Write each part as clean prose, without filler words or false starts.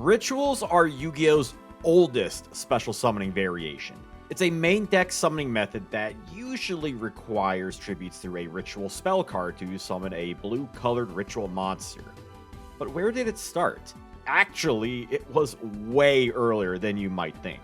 Rituals are Yu-Gi-Oh's oldest special summoning variation. It's a main deck summoning method that usually requires tributes through a ritual spell card to summon a blue-colored ritual monster. But where did it start? Actually, it was way earlier than you might think.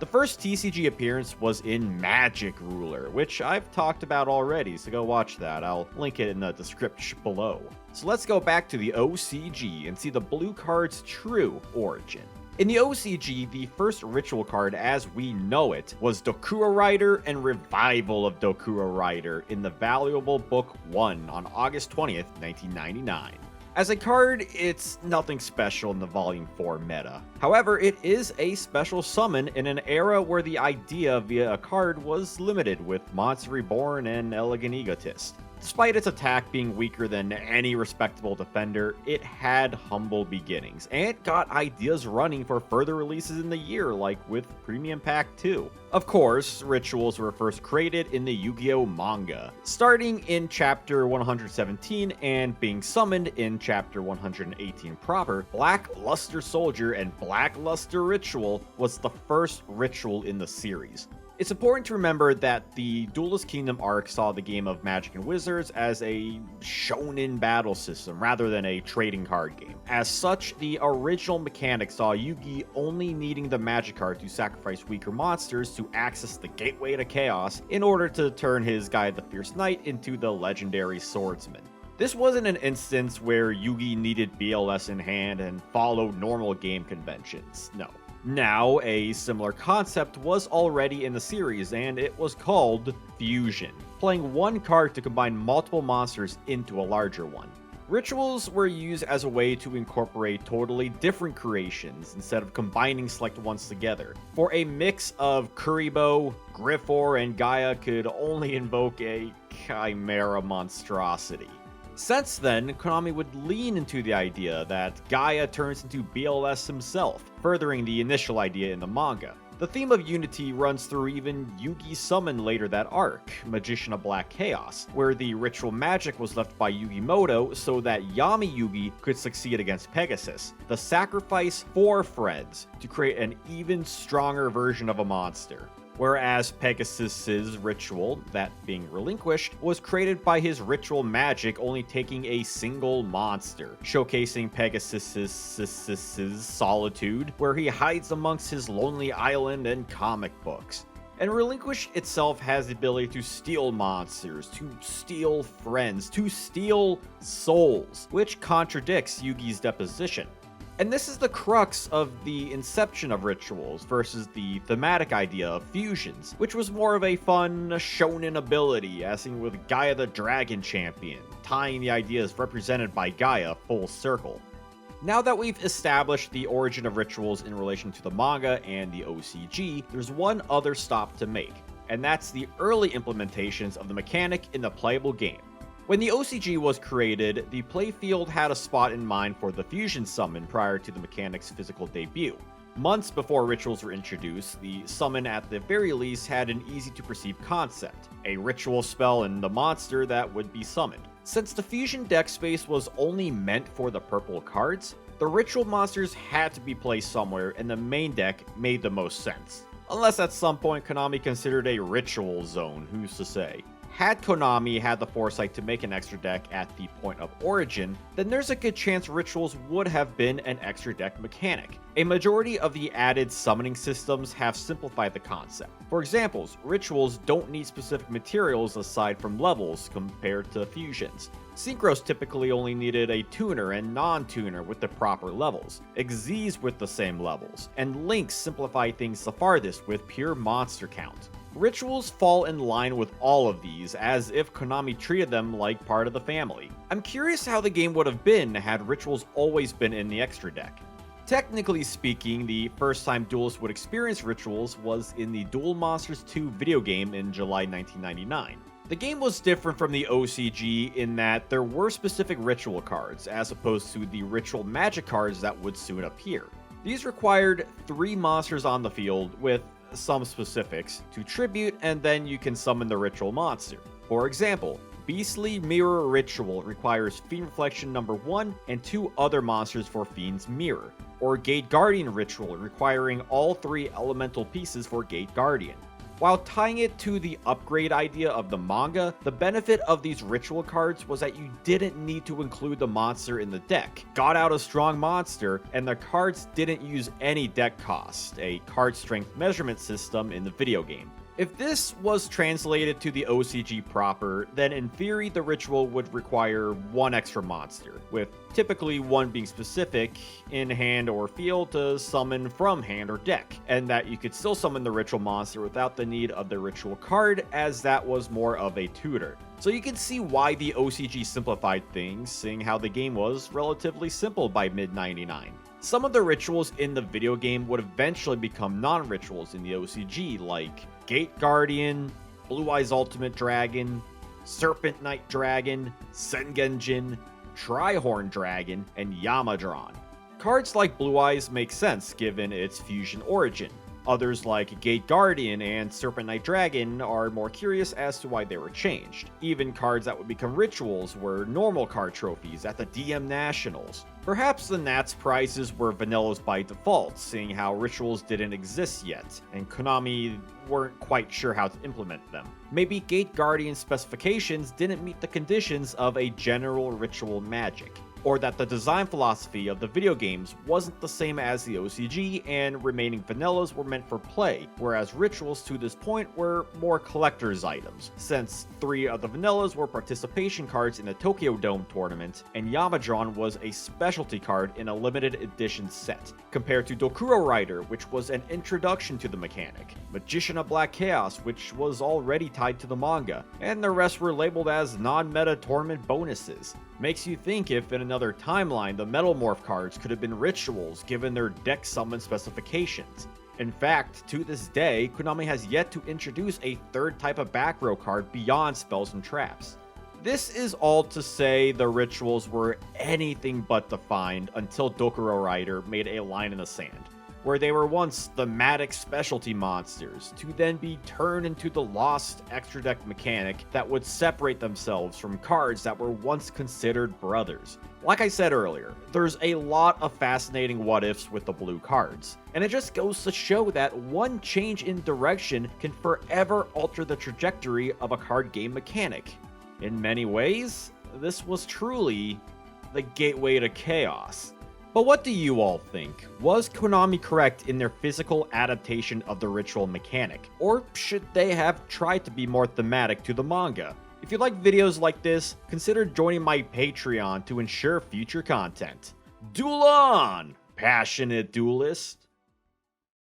The first TCG appearance was in Magic Ruler, which I've talked about already, so go watch that. I'll link it in the description below. So let's go back to the OCG and see the blue card's true origin. In the OCG, the first ritual card as we know it was Dokura Rider and Revival of Dokura Rider in the valuable Book 1 on August 20th, 1999. As a card, it's nothing special in the Volume 4 meta. However, it is a special summon in an era where the idea via a card was limited with Monster Reborn and Elegant Egotist. Despite its attack being weaker than any respectable defender, it had humble beginnings, and it got ideas running for further releases in the year, like with Premium Pack 2. Of course, rituals were first created in the Yu-Gi-Oh manga, starting in Chapter 117 and being summoned in Chapter 118 proper. Black Luster Soldier and Black Luster Ritual was the first ritual in the series. It's important to remember that the Duelist Kingdom arc saw the game of Magic and Wizards as a shonen battle system rather than a trading card game. As such, the original mechanic saw Yugi only needing the Magic card to sacrifice weaker monsters to access the Gateway to Chaos in order to turn his guy the Fierce Knight into the legendary swordsman. This wasn't an instance where Yugi needed BLS in hand and followed normal game conventions, no. Now, a similar concept was already in the series, and it was called Fusion, playing one card to combine multiple monsters into a larger one. Rituals were used as a way to incorporate totally different creations instead of combining select ones together. For a mix of Kuribo, Griffor, and Gaia could only invoke a chimera monstrosity. Since then, Konami would lean into the idea that Gaia turns into BLS himself, furthering the initial idea in the manga. The theme of unity runs through even Yugi's summon later that arc, Magician of Black Chaos, where the ritual magic was left by Yugimoto so that Yami Yugi could succeed against Pegasus, the sacrifice for friends, to create an even stronger version of a monster. Whereas Pegasus's ritual, that being relinquished, was created by his ritual magic only taking a single monster, showcasing Pegasus's solitude, where he hides amongst his lonely island and comic books. And Relinquish itself has the ability to steal monsters, to steal friends, to steal souls, which contradicts Yugi's deposition. And this is the crux of the inception of rituals versus the thematic idea of fusions, which was more of a fun shonen ability, as seen with Gaia the Dragon Champion, tying the ideas represented by Gaia full circle. Now that we've established the origin of rituals in relation to the manga and the OCG, there's one other stop to make, and that's the early implementations of the mechanic in the playable game. When the OCG was created, the playfield had a spot in mind for the fusion summon prior to the mechanic's physical debut. Months before rituals were introduced, the summon at the very least had an easy-to-perceive concept, a ritual spell and the monster that would be summoned. Since the fusion deck space was only meant for the purple cards, the ritual monsters had to be placed somewhere and the main deck made the most sense. Unless at some point Konami considered a ritual zone, who's to say. Had Konami had the foresight to make an extra deck at the point of origin, then there's a good chance rituals would have been an extra deck mechanic. A majority of the added summoning systems have simplified the concept. For examples, rituals don't need specific materials aside from levels compared to fusions. Synchros typically only needed a tuner and non-tuner with the proper levels, Xyz with the same levels, and Links simplify things the farthest with pure monster count. Rituals fall in line with all of these, as if Konami treated them like part of the family. I'm curious how the game would have been had rituals always been in the extra deck. Technically speaking, the first time duelists would experience rituals was in the Duel Monsters 2 video game in July 1999. The game was different from the OCG in that there were specific ritual cards, as opposed to the ritual magic cards that would soon appear. These required 3 monsters on the field with some specifics to tribute, and then you can summon the ritual monster. For example, Beastly Mirror Ritual requires Fiend Reflection number 1 and 2 other monsters for Fiend's Mirror, or Gate Guardian Ritual requiring all 3 elemental pieces for Gate Guardian. While tying it to the upgrade idea of the manga, the benefit of these ritual cards was that you didn't need to include the monster in the deck. Got out a strong monster, and the cards didn't use any deck cost, a card strength measurement system in the video game. If this was translated to the OCG proper, then in theory the ritual would require 1 extra monster, with typically 1 being specific, in hand or field to summon from hand or deck, and that you could still summon the ritual monster without the need of the ritual card, as that was more of a tutor. So you can see why the OCG simplified things, seeing how the game was relatively simple by mid-99. Some of the rituals in the video game would eventually become non-rituals in the OCG, like Gate Guardian, Blue Eyes Ultimate Dragon, Serpent Knight Dragon, Sengenjin, Trihorn Dragon, and Yamadron. Cards like Blue Eyes make sense given its fusion origin. Others like Gate Guardian and Serpent Knight Dragon are more curious as to why they were changed. Even cards that would become rituals were normal card trophies at the DM Nationals. Perhaps the Nats prizes were vanillas by default, seeing how rituals didn't exist yet, and Konami weren't quite sure how to implement them. Maybe Gate Guardian specifications didn't meet the conditions of a general ritual magic, or that the design philosophy of the video games wasn't the same as the OCG and remaining vanillas were meant for play, whereas rituals to this point were more collector's items, since 3 of the vanillas were participation cards in the Tokyo Dome tournament, and Yamadron was a specialty card in a limited edition set, compared to Dokuro Rider, which was an introduction to the mechanic, Magician of Black Chaos, which was already tied to the manga, and the rest were labeled as non-meta tournament bonuses. Makes you think if in another timeline the Metal Morph cards could have been rituals given their deck summon specifications. In fact, to this day, Konami has yet to introduce a 3rd type of back row card beyond spells and traps. This is all to say the rituals were anything but defined until Dokuro Rider made a line in the sand, where they were once thematic specialty monsters, to then be turned into the lost extra deck mechanic that would separate themselves from cards that were once considered brothers. Like I said earlier, there's a lot of fascinating what-ifs with the blue cards, and it just goes to show that one change in direction can forever alter the trajectory of a card game mechanic. In many ways, this was truly the gateway to chaos. But what do you all think? Was Konami correct in their physical adaptation of the ritual mechanic? Or should they have tried to be more thematic to the manga? If you like videos like this, consider joining my Patreon to ensure future content. Duel on, passionate duelist!